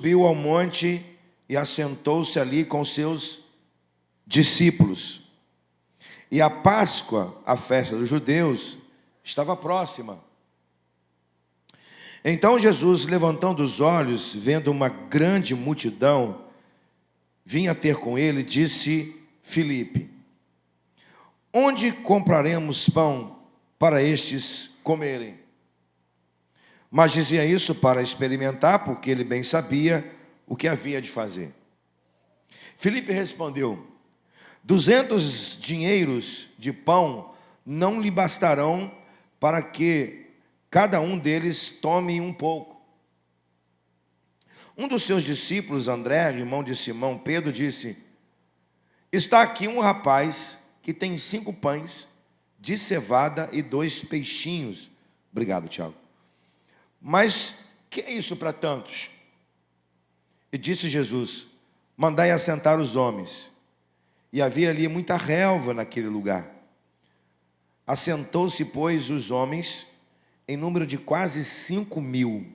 Subiu ao monte e assentou-se ali com seus discípulos. E a Páscoa, a festa dos judeus, estava próxima. Então Jesus, levantando os olhos, vendo uma grande multidão, vinha ter com ele, disse Filipe: onde compraremos pão para estes comerem? Mas dizia isso para experimentar, porque ele bem sabia o que havia de fazer. Filipe respondeu: 200 dinheiros de pão não lhe bastarão para que cada um deles tome um pouco. Um dos seus discípulos, André, irmão de Simão Pedro, disse: está aqui um rapaz que tem 5 pães de cevada e 2 peixinhos. Obrigado, Tiago. Mas que é isso para tantos? E disse Jesus: mandai assentar os homens. E havia ali muita relva naquele lugar. Assentou-se, pois, os homens, em número de quase 5.000.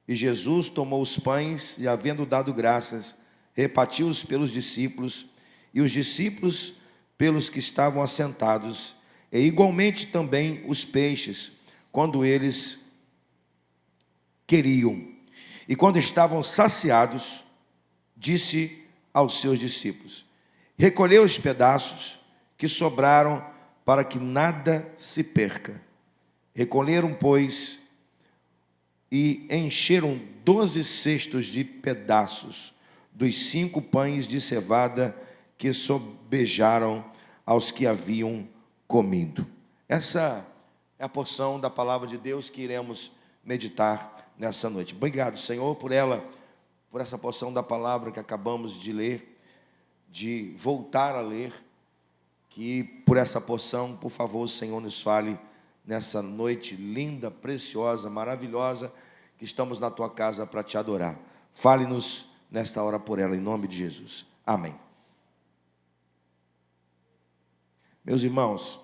E Jesus tomou os pães e, havendo dado graças, repartiu-os pelos discípulos, e os discípulos pelos que estavam assentados, e igualmente também os peixes, quando eles queriam. E quando estavam saciados, disse aos seus discípulos: recolheu os pedaços que sobraram, para que nada se perca. Recolheram, pois, e encheram 12 cestos de pedaços dos 5 pães de cevada que sobejaram aos que haviam comido. Essa é a porção da palavra de Deus que iremos meditar nessa noite. Obrigado, Senhor, por essa porção da palavra que acabamos de ler, de voltar a ler, que por essa porção, por favor, Senhor, nos fale nessa noite linda, preciosa, maravilhosa, que estamos na Tua casa para Te adorar. Fale-nos nesta hora por ela, em nome de Jesus. Amém. Meus irmãos,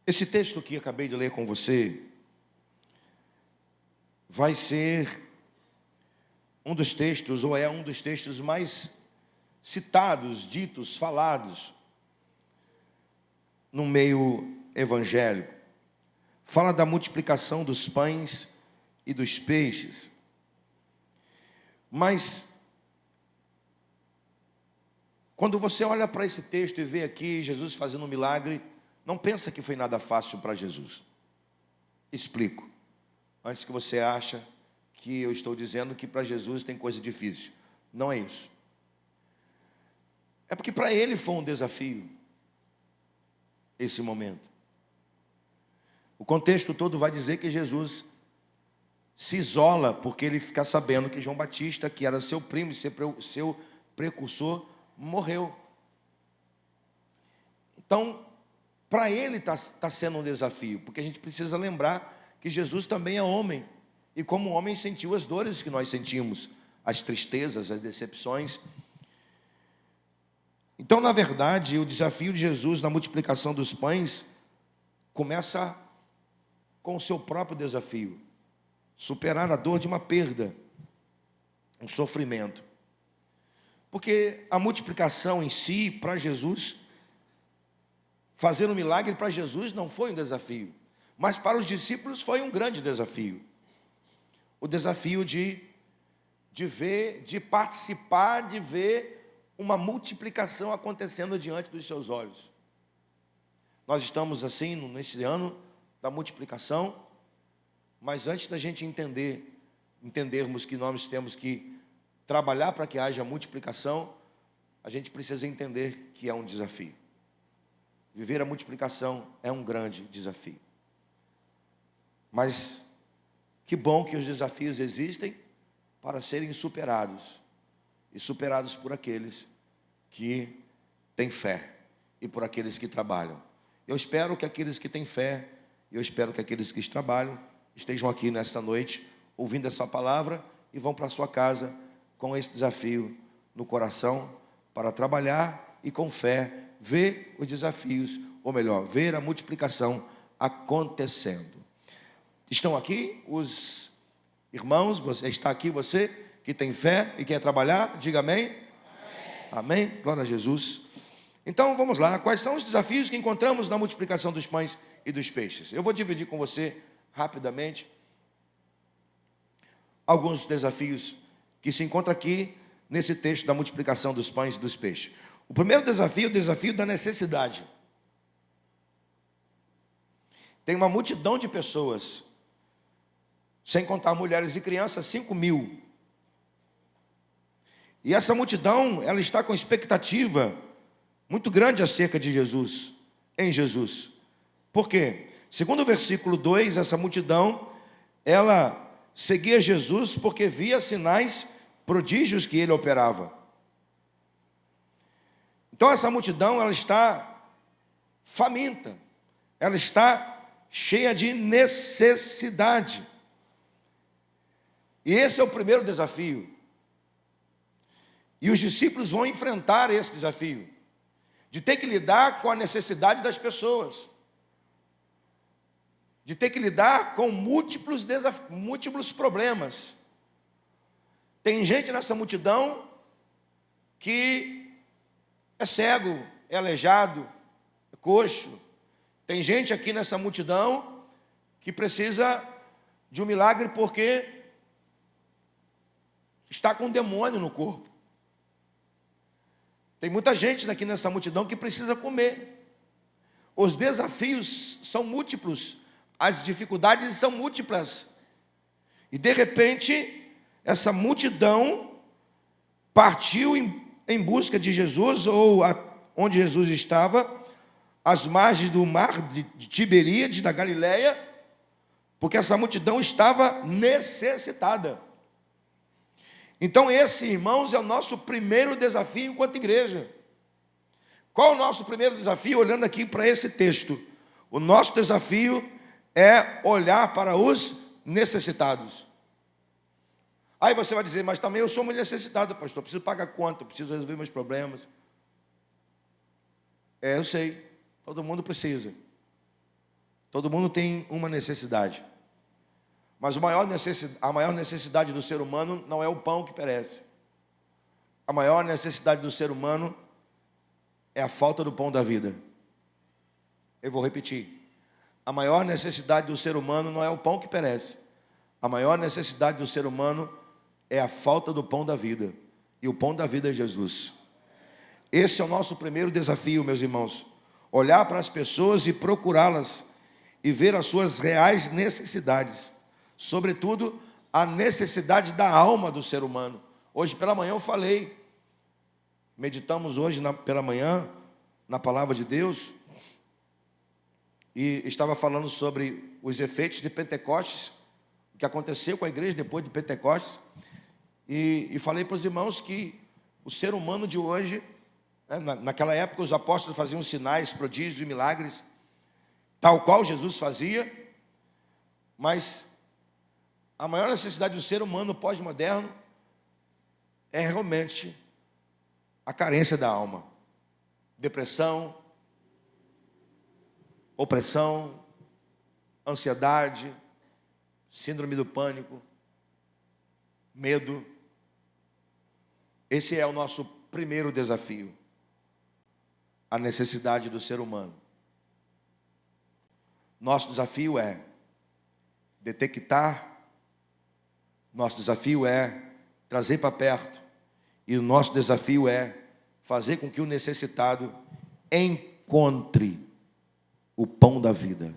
esse texto que acabei de ler com você vai ser um dos textos, ou é um dos textos mais citados, ditos, falados no meio evangélico. Fala da multiplicação dos pães e dos peixes. Mas quando você olha para esse texto e vê aqui Jesus fazendo um milagre, não pensa que foi nada fácil para Jesus. Explico. Antes que você ache que eu estou dizendo que para Jesus tem coisa difícil. Não é isso. É porque para ele foi um desafio esse momento. O contexto todo vai dizer que Jesus se isola porque ele fica sabendo que João Batista, que era seu primo e seu precursor, morreu. Então, para ele está sendo um desafio, porque a gente precisa lembrar que Jesus também é homem. E como homem sentiu as dores que nós sentimos, as tristezas, as decepções. Então, na verdade, o desafio de Jesus na multiplicação dos pães começa com o seu próprio desafio. Superar a dor de uma perda, um sofrimento. Porque a multiplicação em si, para Jesus, fazer um milagre para Jesus não foi um desafio. Mas para os discípulos foi um grande desafio. O desafio de ver, de participar, de ver uma multiplicação acontecendo diante dos seus olhos. Nós estamos assim nesse ano da multiplicação, mas antes da gente entendermos que nós temos que trabalhar para que haja multiplicação, a gente precisa entender que é um desafio. Viver a multiplicação é um grande desafio. Mas que bom que os desafios existem para serem superados. E superados por aqueles que têm fé e por aqueles que trabalham. Eu espero que aqueles que têm fé, eu espero que aqueles que trabalham estejam aqui nesta noite, ouvindo essa palavra e vão para a sua casa com esse desafio no coração para trabalhar e com fé ver os desafios, ou melhor, ver a multiplicação acontecendo. Estão aqui os irmãos, você está aqui, você que tem fé e quer trabalhar, diga amém. Amém. Amém. Glória a Jesus. Então vamos lá, quais são os desafios que encontramos na multiplicação dos pães e dos peixes? Eu vou dividir com você rapidamente alguns desafios que se encontram aqui nesse texto da multiplicação dos pães e dos peixes. O primeiro desafio é o desafio da necessidade. Tem uma multidão de pessoas, sem contar mulheres e crianças, 5.000. E essa multidão, ela está com expectativa muito grande acerca de Jesus, em Jesus. Por quê? Segundo o versículo 2, essa multidão, ela seguia Jesus porque via sinais, prodígios que ele operava. Então essa multidão, ela está faminta, ela está cheia de necessidade. E esse é o primeiro desafio. E os discípulos vão enfrentar esse desafio, de ter que lidar com a necessidade das pessoas, de ter que lidar com múltiplos problemas. Tem gente nessa multidão que é cego, é aleijado, é coxo. Tem gente aqui nessa multidão que precisa de um milagre porque está com um demônio no corpo. Tem muita gente aqui nessa multidão que precisa comer. Os desafios são múltiplos, as dificuldades são múltiplas. E de repente, essa multidão partiu em busca de Jesus, ou onde Jesus estava, às margens do mar de Tiberíades, da Galileia, porque essa multidão estava necessitada. Então esse, irmãos, é o nosso primeiro desafio enquanto igreja. Qual é o nosso primeiro desafio, olhando aqui para esse texto? O nosso desafio é olhar para os necessitados. Aí você vai dizer, mas também eu sou muito necessitado, pastor, preciso pagar conta, preciso resolver meus problemas. Eu sei, todo mundo precisa. Todo mundo tem uma necessidade. Mas a maior necessidade do ser humano não é o pão que perece. A maior necessidade do ser humano é a falta do pão da vida. Eu vou repetir. A maior necessidade do ser humano não é o pão que perece. A maior necessidade do ser humano é a falta do pão da vida. E o pão da vida é Jesus. Esse é o nosso primeiro desafio, meus irmãos. Olhar para as pessoas e procurá-las e ver as suas reais necessidades. Sobretudo, a necessidade da alma do ser humano. Hoje pela manhã eu falei, meditamos hoje pela manhã na palavra de Deus, e estava falando sobre os efeitos de Pentecostes, o que aconteceu com a igreja depois de Pentecostes, e falei para os irmãos que o ser humano de hoje, naquela época os apóstolos faziam sinais, prodígios e milagres, tal qual Jesus fazia, mas a maior necessidade do ser humano pós-moderno é realmente a carência da alma. Depressão, opressão, ansiedade, síndrome do pânico, medo. Esse é o nosso primeiro desafio, a necessidade do ser humano. Nosso desafio é detectar, nosso desafio é trazer para perto, e o nosso desafio é fazer com que o necessitado encontre o pão da vida,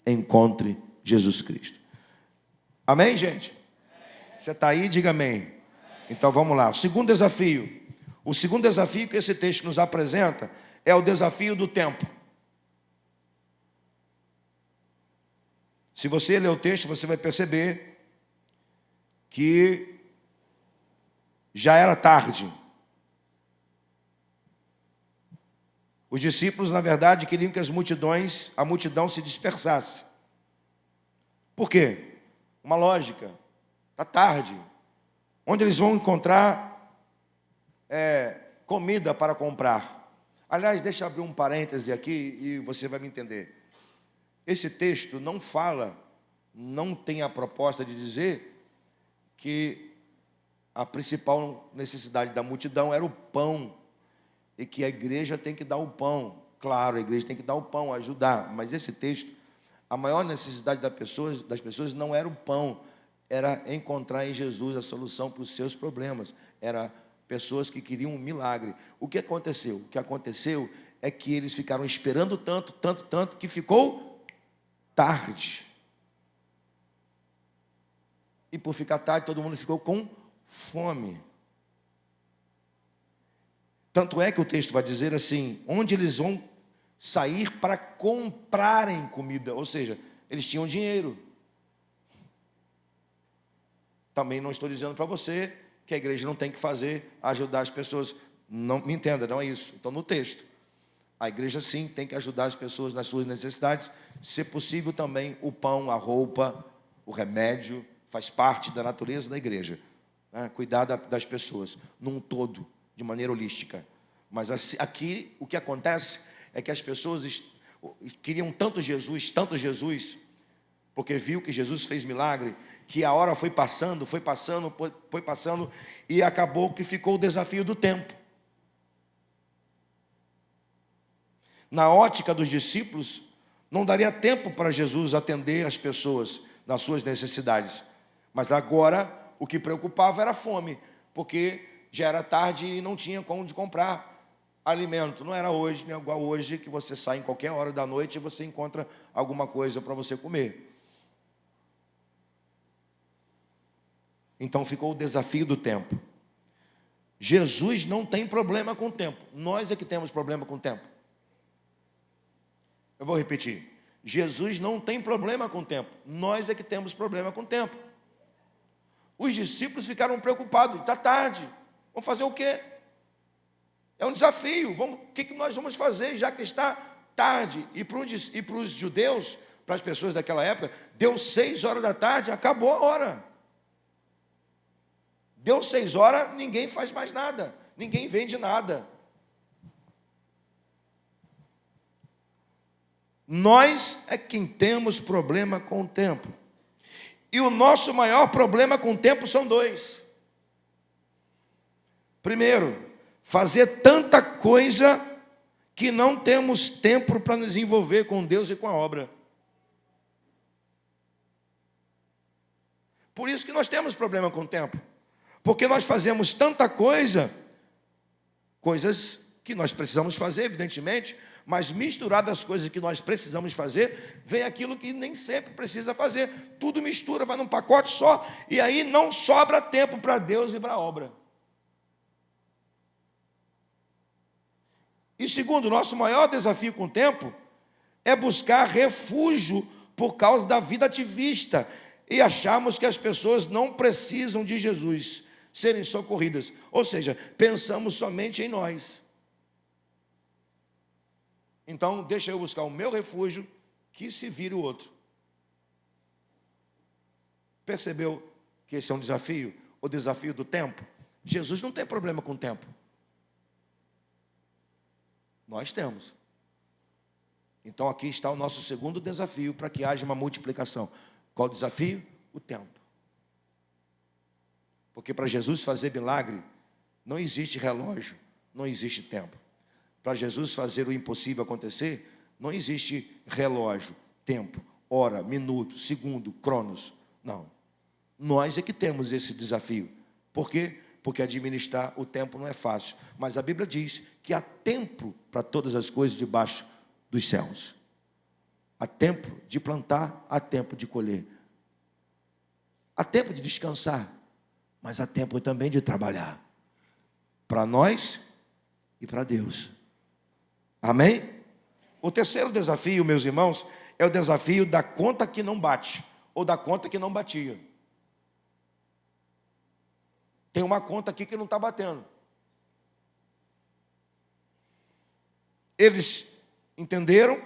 encontre Jesus Cristo. Amém, gente? Você está aí? Diga amém. Então vamos lá. O segundo desafio que esse texto nos apresenta é o desafio do tempo. Se você ler o texto, você vai perceber que já era tarde. Os discípulos, na verdade, queriam que a multidão se dispersasse. Por quê? Uma lógica. Está tarde. Onde eles vão encontrar comida para comprar? Aliás, deixa eu abrir um parêntese aqui e você vai me entender. Esse texto não fala não tem a proposta de dizer que a principal necessidade da multidão era o pão, e que a igreja tem que dar o pão. Claro, a igreja tem que dar o pão, ajudar, mas esse texto, a maior necessidade das pessoas não era o pão, era encontrar em Jesus a solução para os seus problemas. Era pessoas que queriam um milagre. O que aconteceu? O que aconteceu é que eles ficaram esperando tanto, que ficou tarde. E por ficar tarde, todo mundo ficou com fome. Tanto é que o texto vai dizer assim, onde eles vão sair para comprarem comida, ou seja, eles tinham dinheiro. Também não estou dizendo para você que a igreja não tem que fazer, ajudar as pessoas. Não me entenda, não é isso. Então, no texto, a igreja sim tem que ajudar as pessoas nas suas necessidades, se possível também o pão, a roupa, o remédio, faz parte da natureza da igreja, né? Cuidar das pessoas, num todo, de maneira holística. Mas aqui, o que acontece é que as pessoas queriam tanto Jesus, porque viu que Jesus fez milagre, que a hora foi passando, e acabou que ficou o desafio do tempo. Na ótica dos discípulos, não daria tempo para Jesus atender as pessoas nas suas necessidades. Mas agora, o que preocupava era a fome, porque já era tarde e não tinha como de comprar alimento. Não era hoje, nem igual hoje, que você sai em qualquer hora da noite e você encontra alguma coisa para você comer. Então ficou o desafio do tempo. Jesus não tem problema com o tempo. Nós é que temos problema com o tempo. Eu vou repetir. Jesus não tem problema com o tempo. Nós é que temos problema com o tempo. Os discípulos ficaram preocupados. Está tarde. Vamos fazer o quê? É um desafio. O que nós vamos fazer, já que está tarde? E para os judeus, para as pessoas daquela época, deu 6 horas da tarde, acabou a hora. Deu 6 horas, ninguém faz mais nada. Ninguém vende nada. Nós é quem temos problema com o tempo. E o nosso maior problema com o tempo são 2. Primeiro, fazer tanta coisa que não temos tempo para nos envolver com Deus e com a obra. Por isso que nós temos problema com o tempo. Porque nós fazemos tanta coisas que nós precisamos fazer, evidentemente, mas misturado às coisas que nós precisamos fazer, vem aquilo que nem sempre precisa fazer. Tudo mistura, vai num pacote só, e aí não sobra tempo para Deus e para a obra. E segundo, o nosso maior desafio com o tempo é buscar refúgio por causa da vida ativista e acharmos que as pessoas não precisam de Jesus serem socorridas. Ou seja, pensamos somente em nós. Então, deixa eu buscar o meu refúgio, que se vire o outro. Percebeu que esse é um desafio? O desafio do tempo? Jesus não tem problema com o tempo. Nós temos. Então, aqui está o nosso segundo desafio para que haja uma multiplicação. Qual o desafio? O tempo. Porque para Jesus fazer milagre, não existe relógio, não existe tempo. Para Jesus fazer o impossível acontecer, não existe relógio, tempo, hora, minuto, segundo, cronos. Não. Nós é que temos esse desafio. Por quê? Porque administrar o tempo não é fácil. Mas a Bíblia diz que há tempo para todas as coisas debaixo dos céus. Há tempo de plantar, há tempo de colher. Há tempo de descansar, mas há tempo também de trabalhar. Para nós e para Deus. Amém? O terceiro desafio, meus irmãos, é o desafio da conta que não bate, ou da conta que não batia. Tem uma conta aqui que não está batendo. Eles entenderam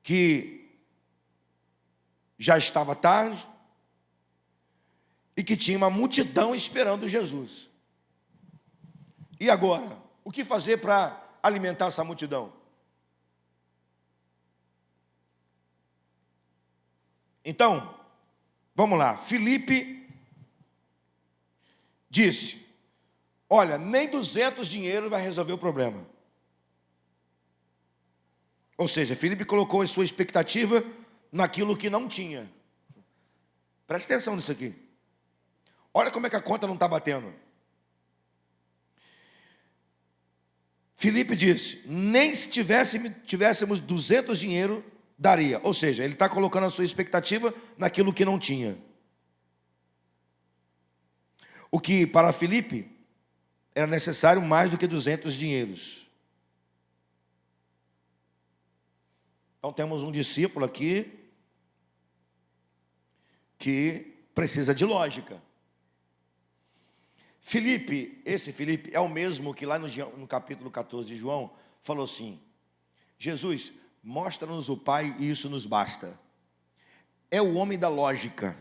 que já estava tarde e que tinha uma multidão esperando Jesus. E agora? O que fazer para alimentar essa multidão? Então, vamos lá. Filipe disse: olha, nem 200 dinheiro vai resolver o problema. Ou seja, Filipe colocou a sua expectativa naquilo que não tinha. Preste atenção nisso aqui. Olha como é que a conta não está batendo. Filipe disse: nem se tivéssemos 200 dinheiro, daria. Ou seja, ele está colocando a sua expectativa naquilo que não tinha. O que para Filipe era necessário mais do que 200 dinheiros. Então temos um discípulo aqui que precisa de lógica. Esse Filipe é o mesmo que lá no capítulo 14 de João falou assim: Jesus, mostra-nos o Pai e isso nos basta. É o homem da lógica.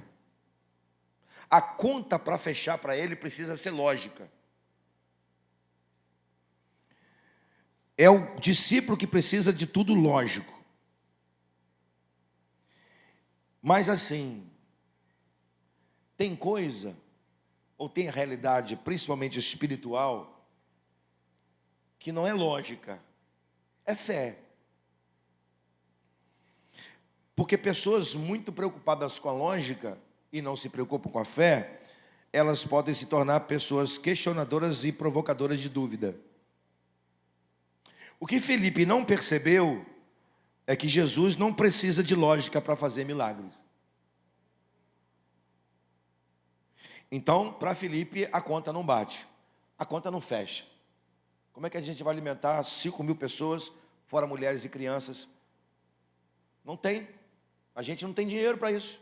A conta para fechar para ele precisa ser lógica. É o discípulo que precisa de tudo lógico. Mas assim, tem coisa, ou tem realidade, principalmente espiritual, que não é lógica, é fé. Porque pessoas muito preocupadas com a lógica e não se preocupam com a fé, elas podem se tornar pessoas questionadoras e provocadoras de dúvida. O que Filipe não percebeu é que Jesus não precisa de lógica para fazer milagres. Então, para Filipe, a conta não bate, a conta não fecha. Como é que a gente vai alimentar 5.000 pessoas, fora mulheres e crianças? Não tem. A gente não tem dinheiro para isso.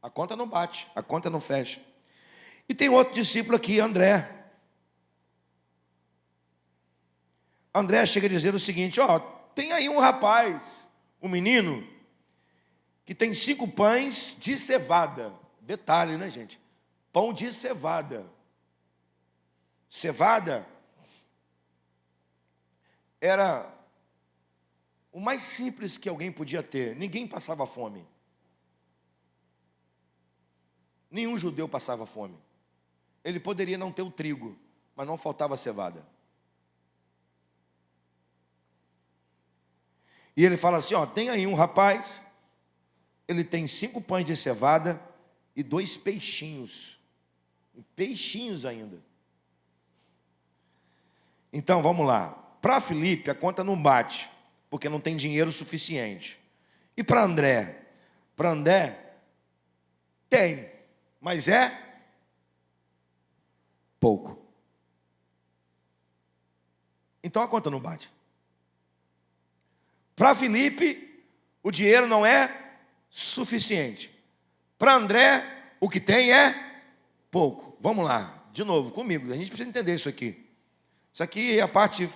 A conta não bate, a conta não fecha. E tem outro discípulo aqui, André. André chega a dizer o seguinte: ó, tem aí um rapaz, um menino, que tem 5 pães de cevada. Detalhe, né, gente? Pão de cevada. Cevada era o mais simples que alguém podia ter. Ninguém passava fome. Nenhum judeu passava fome. Ele poderia não ter o trigo, mas não faltava cevada. E ele fala assim, ó, tem aí um rapaz, ele tem 5 pães de cevada e 2 peixinhos. Peixinhos ainda. Então, vamos lá. Para Filipe, a conta não bate, porque não tem dinheiro suficiente. E para André? Para André, tem, mas é pouco. Então, a conta não bate. Para Filipe, o dinheiro não é suficiente. Para André, o que tem é pouco. Vamos lá, de novo, comigo. A gente precisa entender isso aqui. Isso aqui é a parte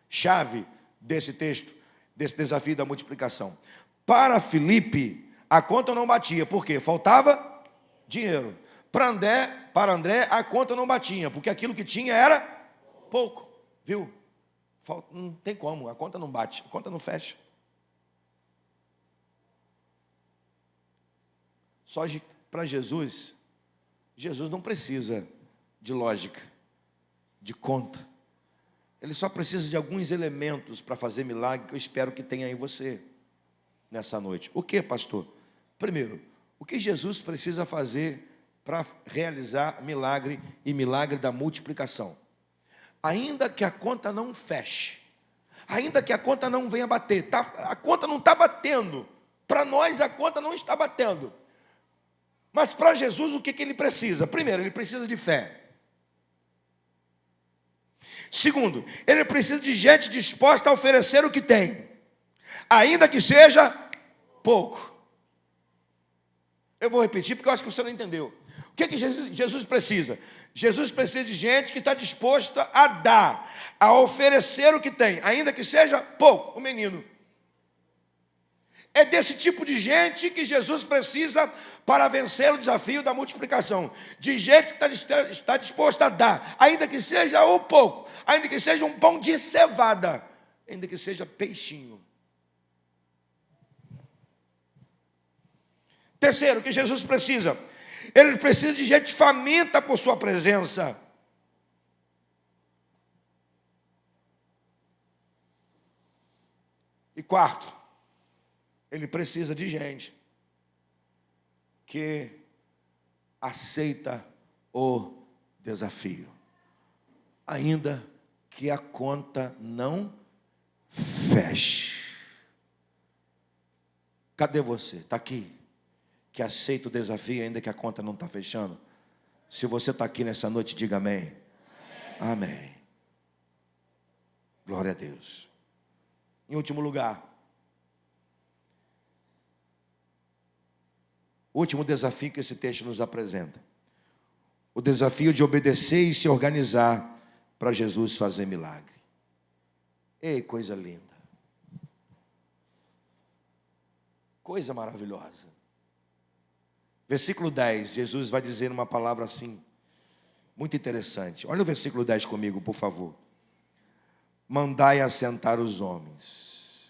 chave desse texto, desse desafio da multiplicação. Para Filipe, a conta não batia. Por quê? Faltava dinheiro. Para André, a conta não batia, porque aquilo que tinha era pouco. Viu? Não tem como, a conta não bate, a conta não fecha. Só para Jesus, Jesus não precisa de lógica, de conta. Ele só precisa de alguns elementos para fazer milagre, que eu espero que tenha em você nessa noite. O que, pastor? Primeiro, o que Jesus precisa fazer para realizar milagre e milagre da multiplicação? Ainda que a conta não feche, ainda que a conta não venha bater, a conta não está batendo. Para nós a conta não está batendo. Mas para Jesus o que ele precisa? Primeiro, ele precisa de fé. Segundo, ele precisa de gente disposta a oferecer o que tem, ainda que seja pouco. Eu vou repetir porque eu acho que você não entendeu. O que Jesus precisa? Jesus precisa de gente que está disposta a dar, a oferecer o que tem, ainda que seja pouco. O menino. É desse tipo de gente que Jesus precisa para vencer o desafio da multiplicação. De gente que está disposta a dar, ainda que seja o pouco, ainda que seja um pão de cevada, ainda que seja peixinho. Terceiro, o que Jesus precisa? Ele precisa de gente faminta por sua presença. E quarto, ele precisa de gente que aceita o desafio, ainda que a conta não feche. Cadê você? Está aqui? Que aceita o desafio ainda que a conta não está fechando? Se você está aqui nessa noite, diga amém. Amém. Amém. Glória a Deus. Em último lugar, o último desafio que esse texto nos apresenta: o desafio de obedecer e se organizar para Jesus fazer milagre. Ei, coisa linda. Coisa maravilhosa. Versículo 10, Jesus vai dizer uma palavra assim, muito interessante. Olha o versículo 10 comigo, por favor. Mandai assentar os homens.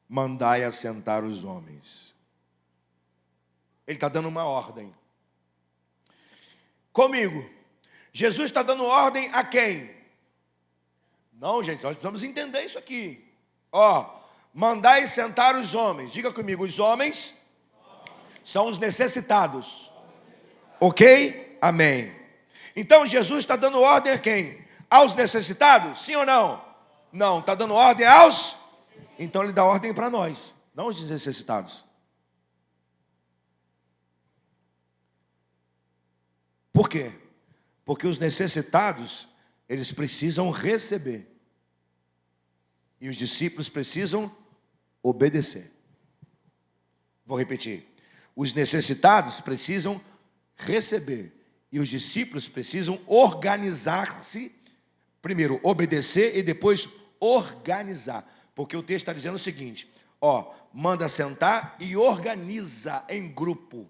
Mandai assentar os homens. Ele está dando uma ordem. Comigo. Jesus está dando ordem a quem? Não, gente, nós precisamos entender isso aqui. Mandai sentar os homens. Diga comigo, os homens são os necessitados. Ok? Amém. Então Jesus está dando ordem a quem? Aos necessitados? Sim ou não? Não, está dando ordem aos... Então ele dá ordem para nós, não aos necessitados. Por quê? Porque os necessitados, eles precisam receber. E os discípulos precisam obedecer. Vou repetir. Os necessitados precisam receber. E os discípulos precisam organizar-se. Primeiro, obedecer e depois organizar. Porque o texto está dizendo o seguinte: manda sentar e organiza em grupo.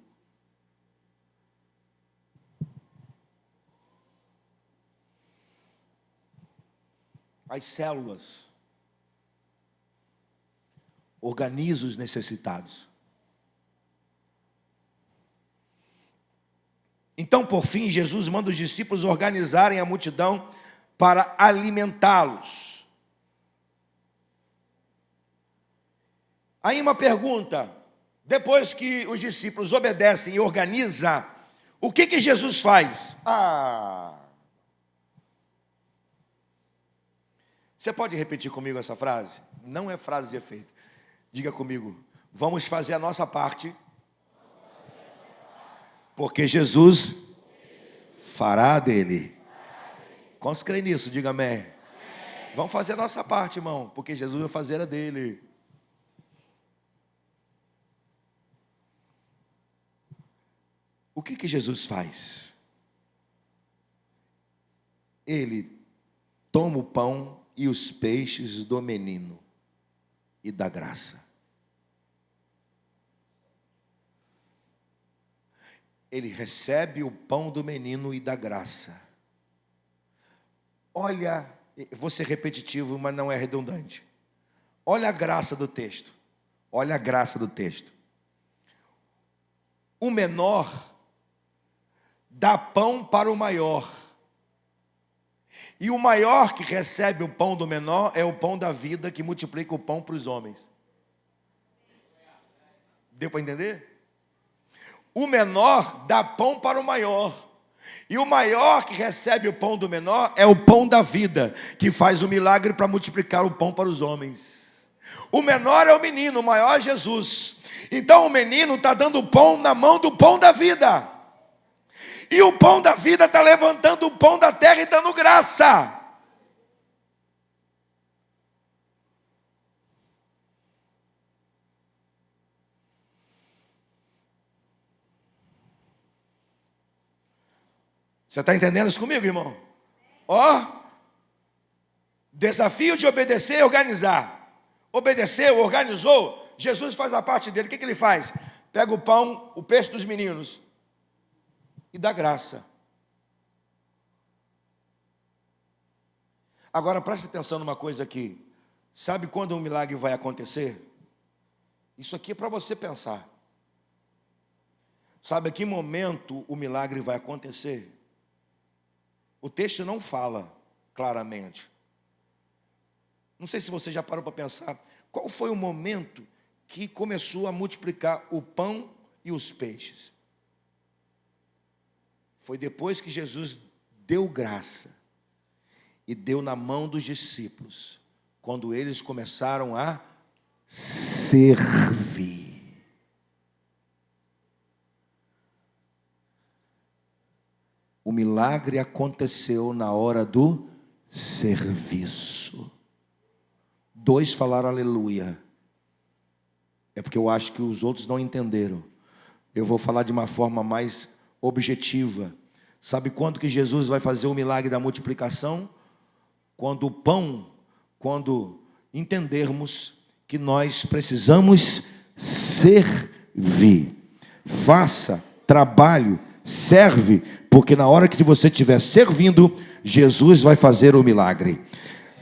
As células. Organiza os necessitados. Então, por fim, Jesus manda os discípulos organizarem a multidão para alimentá-los. Aí uma pergunta: depois que os discípulos obedecem e organizam, o que Jesus faz? Você pode repetir comigo essa frase? Não é frase de efeito. Diga comigo: vamos fazer a nossa parte, porque Jesus fará dele. Quantos creem nisso? Diga amém. Vamos fazer a nossa parte, irmão, porque Jesus vai fazer a dele. O que Jesus faz? Ele toma o pão e os peixes do menino e da graça. Ele recebe o pão do menino e da graça. Olha, vou ser repetitivo, mas não é redundante. Olha a graça do texto. Olha a graça do texto. O menor dá pão para o maior. E o maior que recebe o pão do menor é o pão da vida, que multiplica o pão para os homens. Deu para entender? O menor dá pão para o maior. E o maior que recebe o pão do menor é o pão da vida, que faz o milagre para multiplicar o pão para os homens. O menor é o menino, o maior é Jesus. Então o menino está dando pão na mão do pão da vida. E o pão da vida está levantando o pão da terra e dando graça. Você está entendendo isso comigo, irmão? Desafio de obedecer e organizar. Obedeceu, organizou, Jesus faz a parte dele. O que ele faz? Pega o pão, o peixe dos meninos e dá graça. Agora preste atenção numa coisa aqui. Sabe quando um milagre vai acontecer? Isso aqui é para você pensar. Sabe a que momento o milagre vai acontecer? O texto não fala claramente. Não sei se você já parou para pensar. Qual foi o momento que começou a multiplicar o pão e os peixes? Foi depois que Jesus deu graça e deu na mão dos discípulos, quando eles começaram a servir. O milagre aconteceu na hora do serviço. 2 falaram aleluia. É porque eu acho que os outros não entenderam. Eu vou falar de uma forma mais objetiva. Sabe quando que Jesus vai fazer o milagre da multiplicação? Quando o pão, quando entendermos que nós precisamos servir. Faça, trabalho, serve, porque na hora que você estiver servindo, Jesus vai fazer o milagre.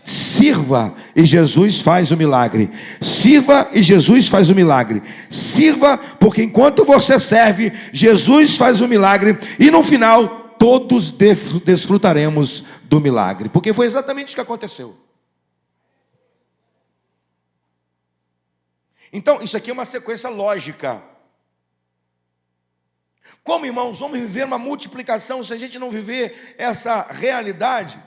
Sirva e Jesus faz o milagre. Sirva e Jesus faz o milagre. Sirva, porque enquanto você serve, Jesus faz o milagre. E no final, todos desfrutaremos do milagre. Porque foi exatamente isso que aconteceu. Então, isso aqui é uma sequência lógica. Como, irmãos, vamos viver uma multiplicação se a gente não viver essa realidade?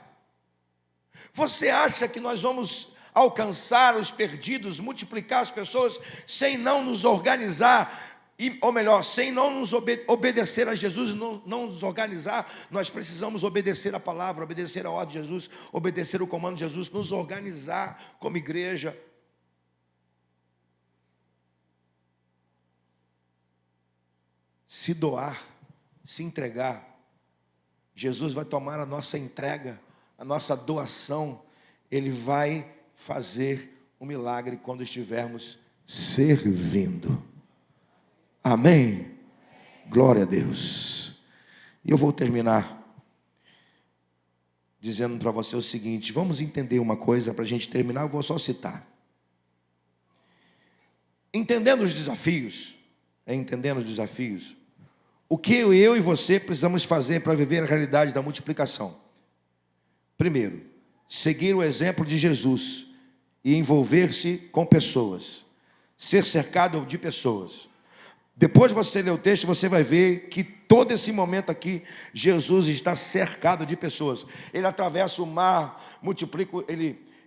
Você acha que nós vamos alcançar os perdidos, multiplicar as pessoas, sem não nos organizar, ou melhor, sem não nos obedecer a Jesus, não nos organizar? Nós precisamos obedecer a palavra, obedecer a ordem de Jesus, obedecer o comando de Jesus, nos organizar como igreja. Se doar, se entregar, Jesus vai tomar a nossa entrega, a nossa doação. Ele vai fazer um milagre quando estivermos servindo. Amém? Glória a Deus. E eu vou terminar dizendo para você o seguinte: vamos entender uma coisa para a gente terminar, eu vou só citar. Entendendo os desafios, o que eu e você precisamos fazer para viver a realidade da multiplicação? Primeiro, seguir o exemplo de Jesus e envolver-se com pessoas, ser cercado de pessoas. Depois de você ler o texto, você vai ver que todo esse momento aqui, Jesus está cercado de pessoas. Ele atravessa o mar,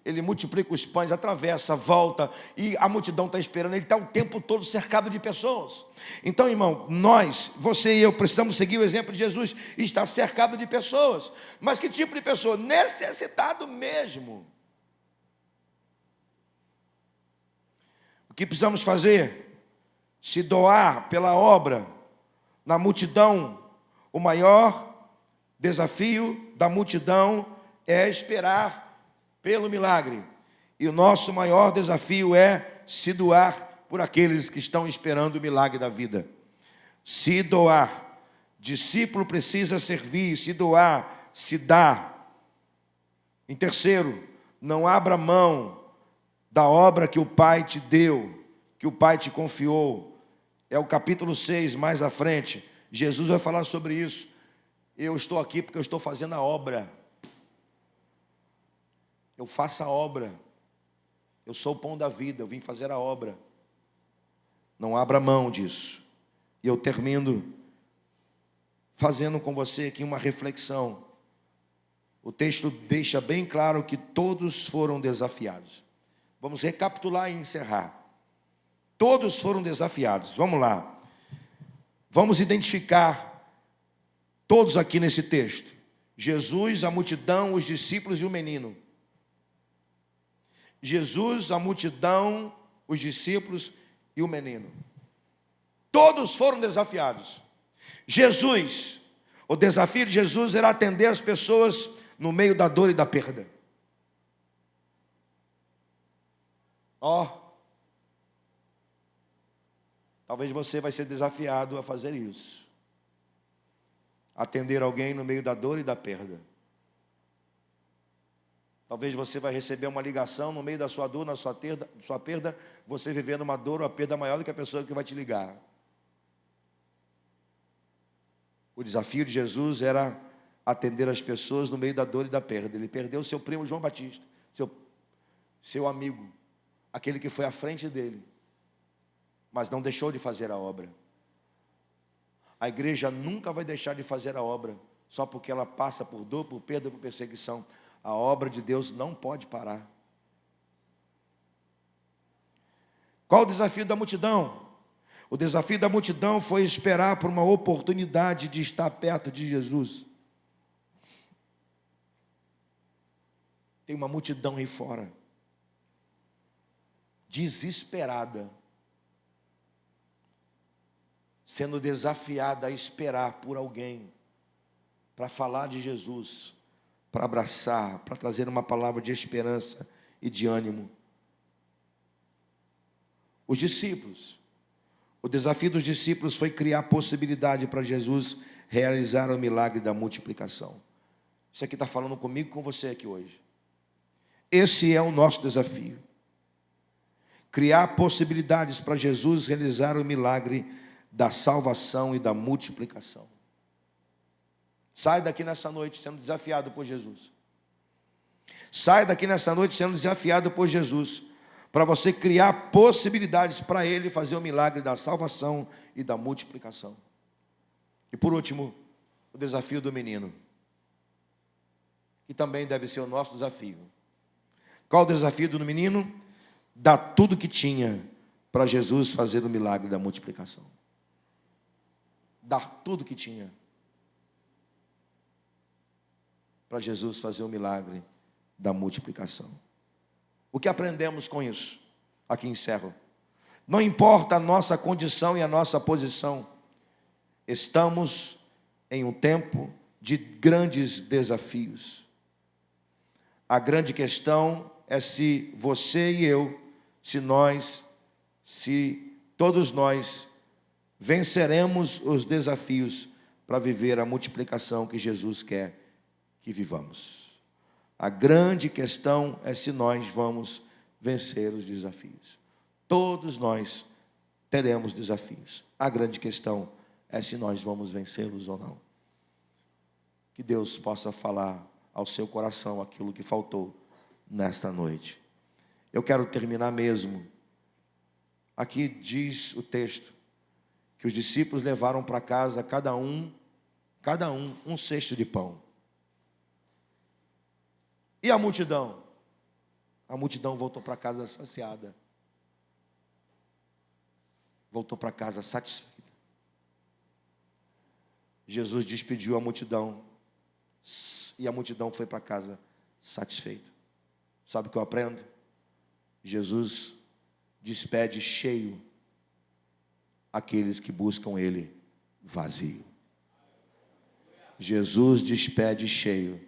ele multiplica os pães, atravessa, volta, e a multidão está esperando. Ele está o tempo todo cercado de pessoas. Então, irmão, você e eu precisamos seguir o exemplo de Jesus e estar cercado de pessoas. Mas que tipo de pessoa? Necessitado mesmo. O que precisamos fazer? Se doar pela obra. Na multidão, o maior desafio da multidão é esperar pelo milagre. E o nosso maior desafio é se doar por aqueles que estão esperando o milagre da vida. Se doar. Discípulo precisa servir, se doar, se dá. Em terceiro, não abra mão da obra que o Pai te deu, que o Pai te confiou. É o capítulo 6, mais à frente. Jesus vai falar sobre isso. Eu estou aqui porque eu estou fazendo a obra. Eu faço a obra. Eu sou o pão da vida, eu vim fazer a obra. Não abra mão disso. E eu termino fazendo com você aqui uma reflexão. O texto deixa bem claro que todos foram desafiados. Vamos recapitular e encerrar. Todos foram desafiados. Vamos lá. Vamos identificar todos aqui nesse texto. Jesus, a multidão, os discípulos e o menino. Jesus, a multidão, os discípulos e o menino. Todos foram desafiados. Jesus, o desafio de Jesus era atender as pessoas no meio da dor e da perda. Talvez você vai ser desafiado a fazer isso. Atender alguém no meio da dor e da perda. Talvez você vai receber uma ligação no meio da sua dor, na sua perda, você vivendo uma dor ou uma perda maior do que a pessoa que vai te ligar. O desafio de Jesus era atender as pessoas no meio da dor e da perda. Ele perdeu seu primo João Batista, seu amigo, aquele que foi à frente dele, mas não deixou de fazer a obra. A igreja nunca vai deixar de fazer a obra, só porque ela passa por dor, por perda, por perseguição. A obra de Deus não pode parar. Qual o desafio da multidão? O desafio da multidão foi esperar por uma oportunidade de estar perto de Jesus. Tem uma multidão aí fora, desesperada, sendo desafiada a esperar por alguém, para falar de Jesus, para abraçar, para trazer uma palavra de esperança e de ânimo. Os discípulos, o desafio dos discípulos foi criar possibilidade para Jesus realizar o milagre da multiplicação. Isso aqui está falando comigo e com você aqui hoje. Esse é o nosso desafio. Criar possibilidades para Jesus realizar o milagre da salvação e da multiplicação. Sai daqui nessa noite sendo desafiado por Jesus. Sai daqui nessa noite sendo desafiado por Jesus, para você criar possibilidades para Ele fazer o milagre da salvação e da multiplicação. E por último, o desafio do menino, que também deve ser o nosso desafio. Qual o desafio do menino? Dar tudo que tinha para Jesus fazer o milagre da multiplicação. Dar tudo que tinha para Jesus fazer o milagre da multiplicação. O que aprendemos com isso? Aqui encerro. Não importa a nossa condição e a nossa posição, estamos em um tempo de grandes desafios. A grande questão é se você e eu, se todos nós venceremos os desafios para viver a multiplicação que Jesus quer que vivamos. A grande questão é se nós vamos vencer os desafios. Todos nós teremos desafios. A grande questão é se nós vamos vencê-los ou não. Que Deus possa falar ao seu coração aquilo que faltou nesta noite. Eu quero terminar mesmo. Aqui diz o texto que os discípulos levaram para casa cada um um cesto de pão. E a multidão? A multidão voltou para casa saciada. Voltou para casa satisfeita. Jesus despediu a multidão. E a multidão foi para casa satisfeita. Sabe o que eu aprendo? Jesus despede cheio aqueles que buscam Ele vazio. Jesus despede cheio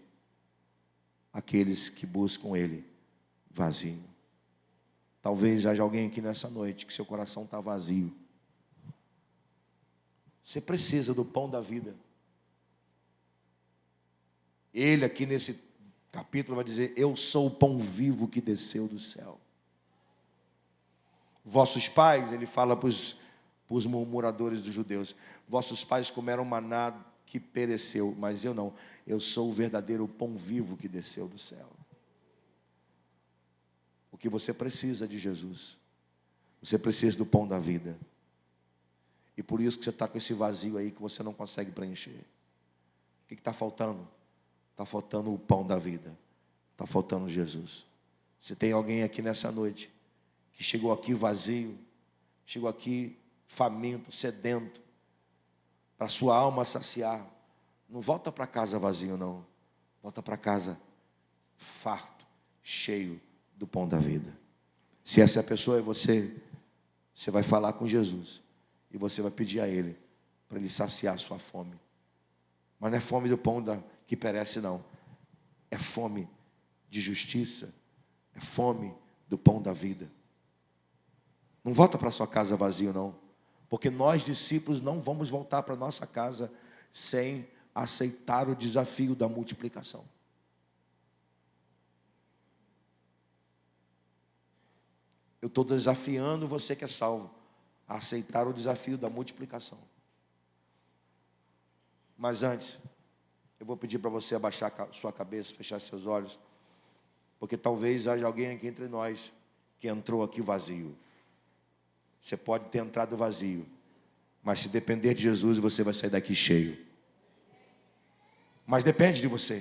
aqueles que buscam Ele vazio. Talvez haja alguém aqui nessa noite que seu coração está vazio. Você precisa do pão da vida. Ele aqui nesse capítulo vai dizer: eu sou o pão vivo que desceu do céu. Vossos pais, ele fala para os murmuradores dos judeus, vossos pais comeram maná que pereceu, mas eu não. Eu sou o verdadeiro pão vivo que desceu do céu. O que você precisa de Jesus? Você precisa do pão da vida. E por isso que você está com esse vazio aí que você não consegue preencher. O que está faltando? Está faltando o pão da vida. Está faltando Jesus. Se tem alguém aqui nessa noite que chegou aqui vazio, chegou aqui faminto, sedento, para sua alma saciar, não volta para casa vazio, não. Volta para casa farto, cheio do pão da vida. Se essa pessoa é você, você vai falar com Jesus e você vai pedir a Ele para Ele saciar a sua fome. Mas não é fome do pão que perece, não. É fome de justiça, é fome do pão da vida. Não volta para sua casa vazio, não. Porque nós, discípulos, não vamos voltar para nossa casa sem aceitar o desafio da multiplicação. Eu estou desafiando você que é salvo a aceitar o desafio da multiplicação. Mas antes, eu vou pedir para você abaixar a sua cabeça, fechar seus olhos, porque talvez haja alguém aqui entre nós que entrou aqui vazio. Você pode ter entrado vazio, mas se depender de Jesus, você vai sair daqui cheio. Mas depende de você.